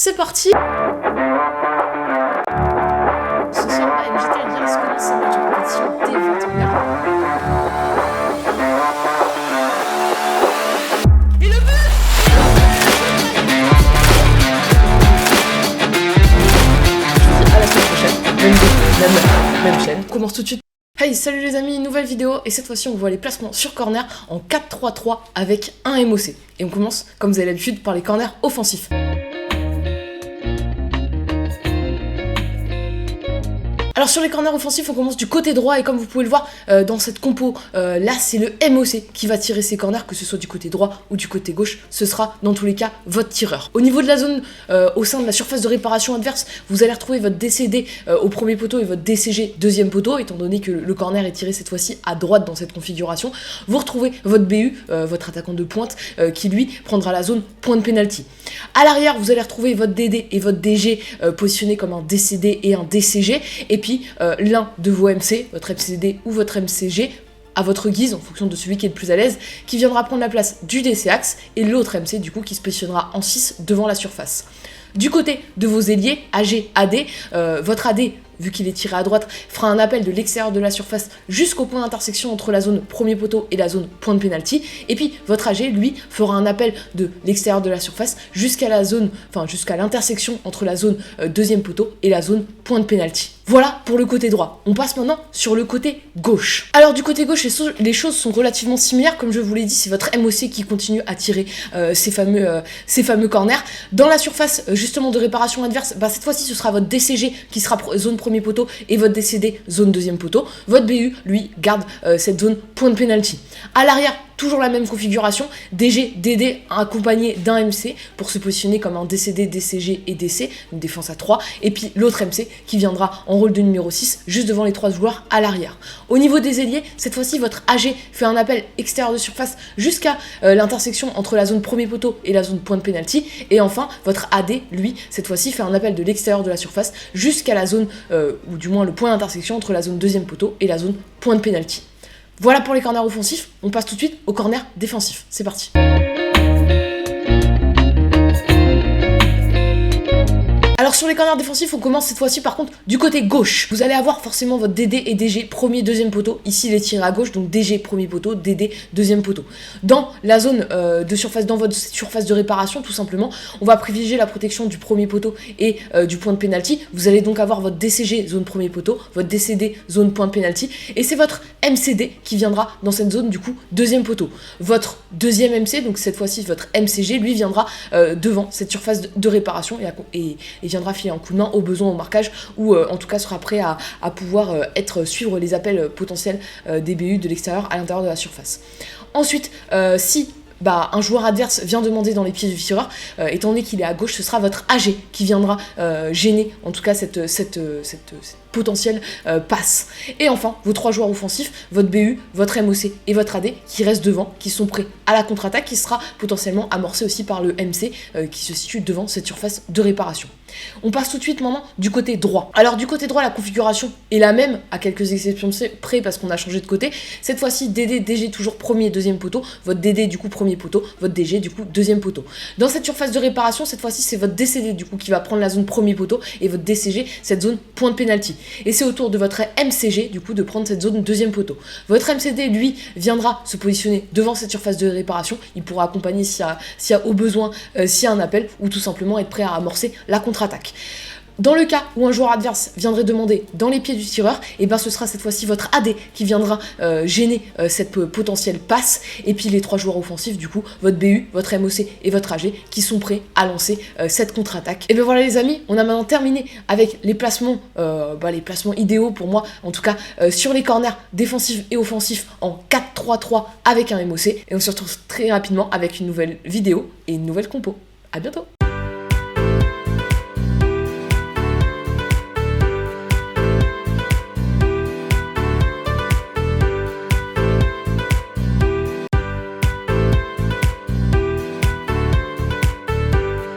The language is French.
c'est parti. Ce soir, la MJT Alliance commence sa match de compétition dès 21h. Et le but! À la semaine prochaine, même chaîne. On commence tout de suite. Hey, salut les amis, nouvelle vidéo, et cette fois-ci on voit les placements sur corner en 4-3-3 avec un MOC. Et on commence, comme vous avez l'habitude, par les corners offensifs. Alors sur les corners offensifs, on commence du côté droit et comme vous pouvez le voir dans cette compo, là c'est le MOC qui va tirer ses corners, que ce soit du côté droit ou du côté gauche, ce sera dans tous les cas votre tireur. Au niveau de la zone, au sein de la surface de réparation adverse, vous allez retrouver votre DCD au premier poteau et votre DCG deuxième poteau, étant donné que le corner est tiré cette fois-ci à droite dans cette configuration. Vous retrouvez votre BU, votre attaquant de pointe, qui lui prendra la zone point de pénalty. À l'arrière, vous allez retrouver votre DD et votre DG positionnés comme un DCD et un DCG, et puis l'un de vos MC, votre MCD ou votre MCG, à votre guise, en fonction de celui qui est le plus à l'aise, qui viendra prendre la place du DC Axe, et l'autre MC du coup qui se positionnera en 6 devant la surface. Du côté de vos ailiers, AG, AD, votre AD, vu qu'il est tiré à droite, fera un appel de l'extérieur de la surface jusqu'au point d'intersection entre la zone premier poteau et la zone point de pénalty. Et puis votre AG, lui, fera un appel de l'extérieur de la surface jusqu'à la zone, jusqu'à l'intersection entre la zone deuxième poteau et la zone point de pénalty. Voilà pour le côté droit. On passe maintenant sur le côté gauche. Alors du côté gauche, les choses sont relativement similaires. Comme je vous l'ai dit, c'est votre MOC qui continue à tirer ces fameux corners. Dans la surface justement de réparation adverse, cette fois-ci ce sera votre DCG qui sera zone premier poteau et votre DCD zone deuxième poteau. Votre BU, lui, garde cette zone point de pénalty. À l'arrière, toujours la même configuration, DG, DD accompagné d'un MC pour se positionner comme un DCD, DCG et DC, une défense à 3, et puis l'autre MC qui viendra en rôle de numéro 6, juste devant les 3 joueurs à l'arrière. Au niveau des ailiers, cette fois-ci votre AG fait un appel extérieur de surface jusqu'à l'intersection entre la zone premier poteau et la zone point de pénalty, et enfin votre AD, lui, cette fois-ci fait un appel de l'extérieur de la surface jusqu'à la zone, ou du moins le point d'intersection entre la zone deuxième poteau et la zone point de pénalty. Voilà pour les corners offensifs, on passe tout de suite aux corners défensifs. C'est parti. Alors sur les corners défensifs, on commence cette fois-ci par contre du côté gauche. Vous allez avoir forcément votre DD et DG premier, deuxième poteau. Ici il est tiré à gauche, donc DG premier poteau, DD deuxième poteau. Dans la zone de surface, dans votre surface de réparation tout simplement, on va privilégier la protection du premier poteau et du point de pénalty. Vous allez donc avoir votre DCG zone premier poteau, votre DCD zone point de pénalty, et c'est votre MCD qui viendra dans cette zone du coup deuxième poteau. Votre deuxième MC, donc cette fois-ci votre MCG, lui viendra devant cette surface de réparation et viendra filer un coup de main au besoin au marquage ou en tout cas sera prêt à pouvoir suivre les appels potentiels des BU de l'extérieur à l'intérieur de la surface. Ensuite, si un joueur adverse vient demander dans les pieds du tireur, étant donné qu'il est à gauche, ce sera votre AG qui viendra gêner en tout cas cette potentielle passe. Et enfin, vos 3 joueurs offensifs, votre BU, votre MOC et votre AD qui restent devant, qui sont prêts à la contre-attaque, qui sera potentiellement amorcée aussi par le MC qui se situe devant cette surface de réparation. On passe tout de suite maintenant du côté droit. Alors du côté droit, la configuration est la même, à quelques exceptions près parce qu'on a changé de côté. Cette fois-ci, DD, DG toujours premier, deuxième poteau, votre DD du coup premier poteau, votre DG du coup deuxième poteau. Dans cette surface de réparation, cette fois-ci c'est votre DCD du coup qui va prendre la zone premier poteau et votre DCG cette zone point de pénalty. Et c'est au tour de votre MCG du coup de prendre cette zone deuxième poteau. Votre MCD lui viendra se positionner devant cette surface de réparation, il pourra accompagner s'il y a au besoin, s'il y a un appel ou tout simplement être prêt à amorcer la contre-attaque. Dans le cas où un joueur adverse viendrait demander dans les pieds du tireur, et ce sera cette fois-ci votre AD qui viendra gêner cette potentielle passe, et puis les 3 joueurs offensifs du coup, votre BU, votre MOC et votre AG qui sont prêts à lancer cette contre-attaque. Et bien voilà les amis, on a maintenant terminé avec les placements idéaux pour moi, en tout cas sur les corners défensifs et offensifs en 4-3-3 avec un MOC, et on se retrouve très rapidement avec une nouvelle vidéo et une nouvelle compo. À bientôt.